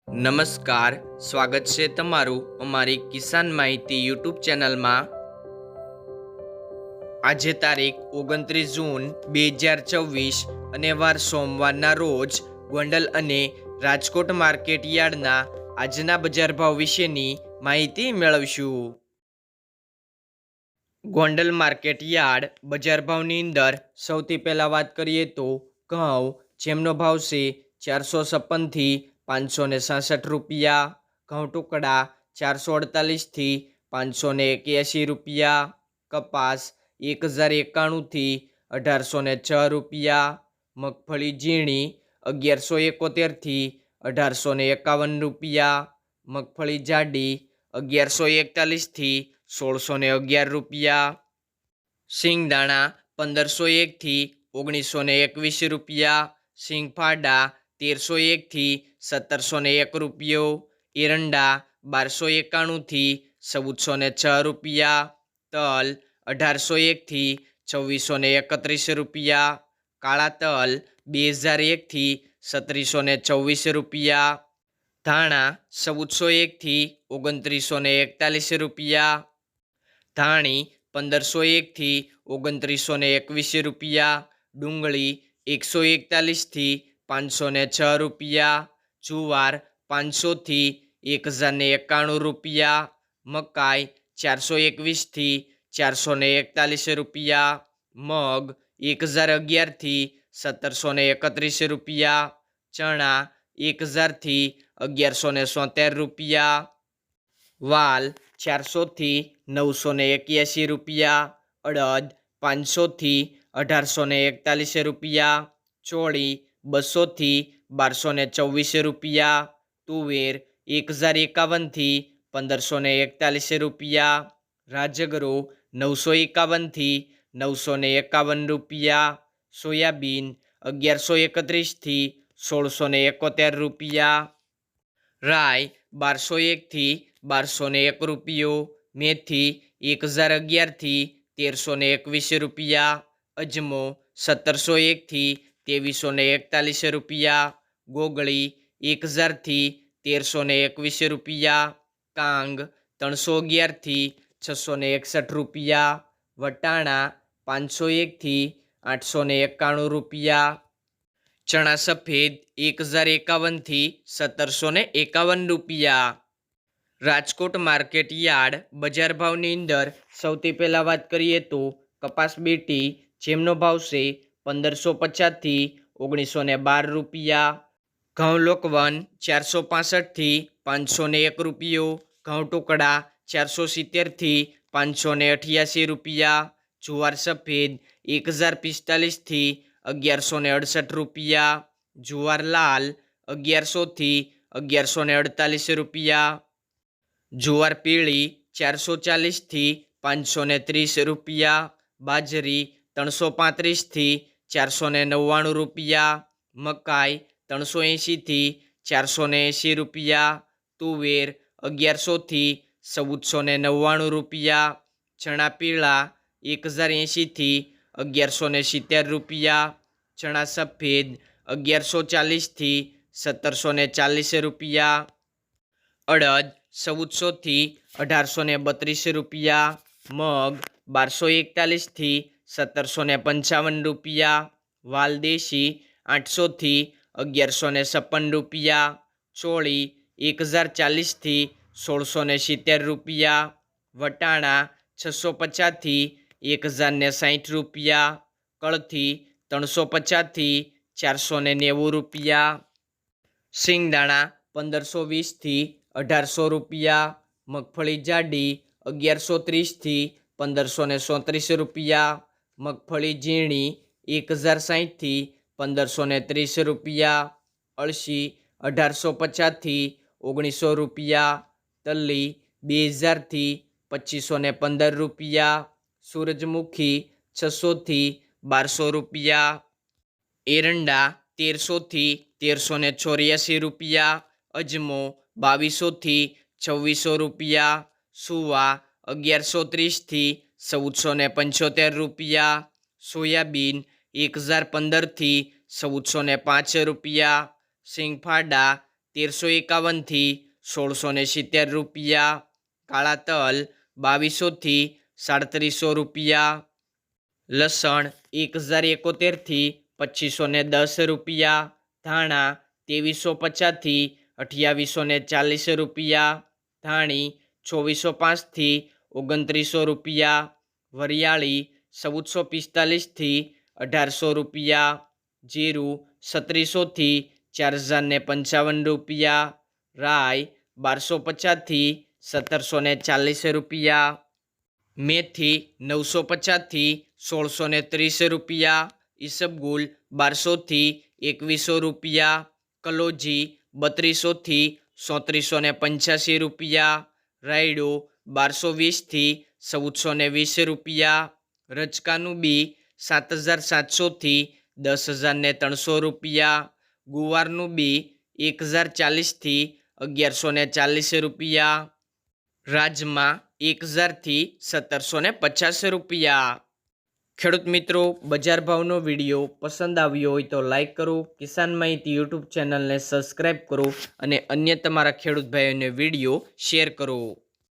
નમસ્કાર, સ્વાગત છે તમારું અમારી કિસાન માહિતી યુટ્યુબ ચેનલમાં। આજે તારીખ 29 જૂન 2024 અને વાર સોમવારના રોજ ગોંડલ અને રાજકોટ માર્કેટ યાર્ડના આજના બજાર ભાવ વિશેની માહિતી મેળવશું। ગોંડલ માર્કેટ યાર્ડ બજાર ભાવની અંદર સૌથી પહેલાં વાત કરીએ તો ઘઉં, જેમનો ભાવ છે 456 થી 566 રૂપિયા, ઘઉં ટુકડા 448 થી 581 રૂપિયા, કપાસ 1091 થી 1806 રૂપિયા, મગફળી ઝીણી 1171 થી 1851 રૂપિયા, મગફળી જાડી 1141 થી 1611 રૂપિયા, સિંગદાણા 1501 થી 1921 રૂપિયા, સિંગફાડા 1301 થી 1701 રૂપિયો, એરંડા 1291 થી 1406 રૂપિયા, તલ 1801 થી 2431 રૂપિયા, કાળા તલ 2001 થી 1724 રૂપિયા, ધાણા 1401 થી 2941 રૂપિયા, ધાણી 1501 થી 2921 રૂપિયા, ડુંગળી 141 થી 506 રૂપિયા, જુવાર 500 થી 1091 રૂપિયા, મકાઈ 421 થી 441 રૂપિયા, મગ 1011 થી 1731 રૂપિયા, ચણા 1000 થી 1173 રૂપિયા, વાલ 400 થી 981 રૂપિયા, અડદ 500 થી 1841 રૂપિયા, ચોળી 200 થી 1224 રૂપિયા, તુવેર 1051 થી 1541 રૂપિયા, રાજગરો 951 થી 951 રૂપિયા, સોયાબીન 1131 થી 1671 રૂપિયા, રાઈ 1201 થી 1201 રૂપિયો, મેથી 1011 થી 1321 રૂપિયા, અજમો 1701 થી 2341 રૂપિયા, ગોગળી 1000 થી 1321 રૂપિયા, કાંગ 311 થી 661 રૂપિયા, વટાણા 501 થી 891 રૂપિયા, ચણા સફેદ 1051 થી 1751 રૂપિયા। રાજકોટ માર્કેટ યાર્ડ બજાર ભાવની અંદર સૌથી પહેલાં વાત કરીએ તો કપાસ બેટી, જેમનો ભાવ છે 1550 થી 1912 રૂપિયા, ઘઉં લોકવન 465 થી 501 રૂપિયો, ઘઉં ટુકડા 470 થી 588 રૂપિયા, જુવાર સફેદ 1045 થી 1168 રૂપિયા, જુવાર લાલ 1100 થી 1148 રૂપિયા, જુવાર પીળી 440 થી 530 રૂપિયા, બાજરી 335 થી 499 રૂપિયા, મકાઈ 380 થી 480 રૂપિયા, તુવેર 1100 થી 1499 રૂપિયા, ચણા પીળા 1080 થી 1170 રૂપિયા, ચણા સફેદ 1140 થી 1740 રૂપિયા, અડદ 1400 થી 1832 રૂપિયા, મગ 1241 થી 1755 રૂપિયા, વાલદેશી 800 થી 1156 રૂપિયા, ચોળી 1040 થી 1670 રૂપિયા, વટાણા 650 થી 1060 રૂપિયા, કળથી 350 થી 490 રૂપિયા, સિંગદાણા 1520 થી 1800 રૂપિયા, મગફળી જાડી 1130 થી 1537 રૂપિયા, મગફળી ઝીણી 1060 થી 1530 રૂપિયા, અળસી 1850 થી 1900 રૂપિયા, તલ્લી 2000 થી 2515 રૂપિયા, સૂરજમુખી 600 થી 1200 રૂપિયા, એરંડા 1300 થી 1384 રૂપિયા, અજમો 2200 થી 2600 રૂપિયા, સુવા 1130 થી 1475 રૂપિયા, સોયાબીન 1015 થી 1405 રૂપિયા, સિંગફાડા 1351થી 1670 રૂપિયા, કાળા તલ 2200થી 3700 રૂપિયા, લસણ 1071થી 2510 રૂપિયા, ધાણા 2350થી 2840 રૂપિયા, ધાણી 2405થી 2900 રૂપિયા, વરિયાળી 1445થી 1800 રૂપિયા, જીરું 3700થી 4055 રૂપિયા, રાઈ 1250થી 1740 રૂપિયા, મેથી 950થી 1630 રૂપિયા, ઈસબગુલ 1200થી 2100 રૂપિયા, કલોજી 3200થી 3785 રૂપિયા, રાયડો 1220થી 1420 રૂપિયા, રચકાનું બી 7700થી 10300 રૂપિયા, ગુવારનું બી 1040થી 1140 રૂપિયા, રાજમા 1000થી 1750 રૂપિયા। ખેડૂત મિત્રો, બજાર ભાવનો વિડીયો પસંદ આવ્યો હોય તો લાઈક કરો, કિસાન માહિતી યુટ્યુબ ચેનલને સબસ્ક્રાઈબ કરો અને અન્ય તમારા ખેડૂત ભાઈઓને વિડીયો શેર કરો।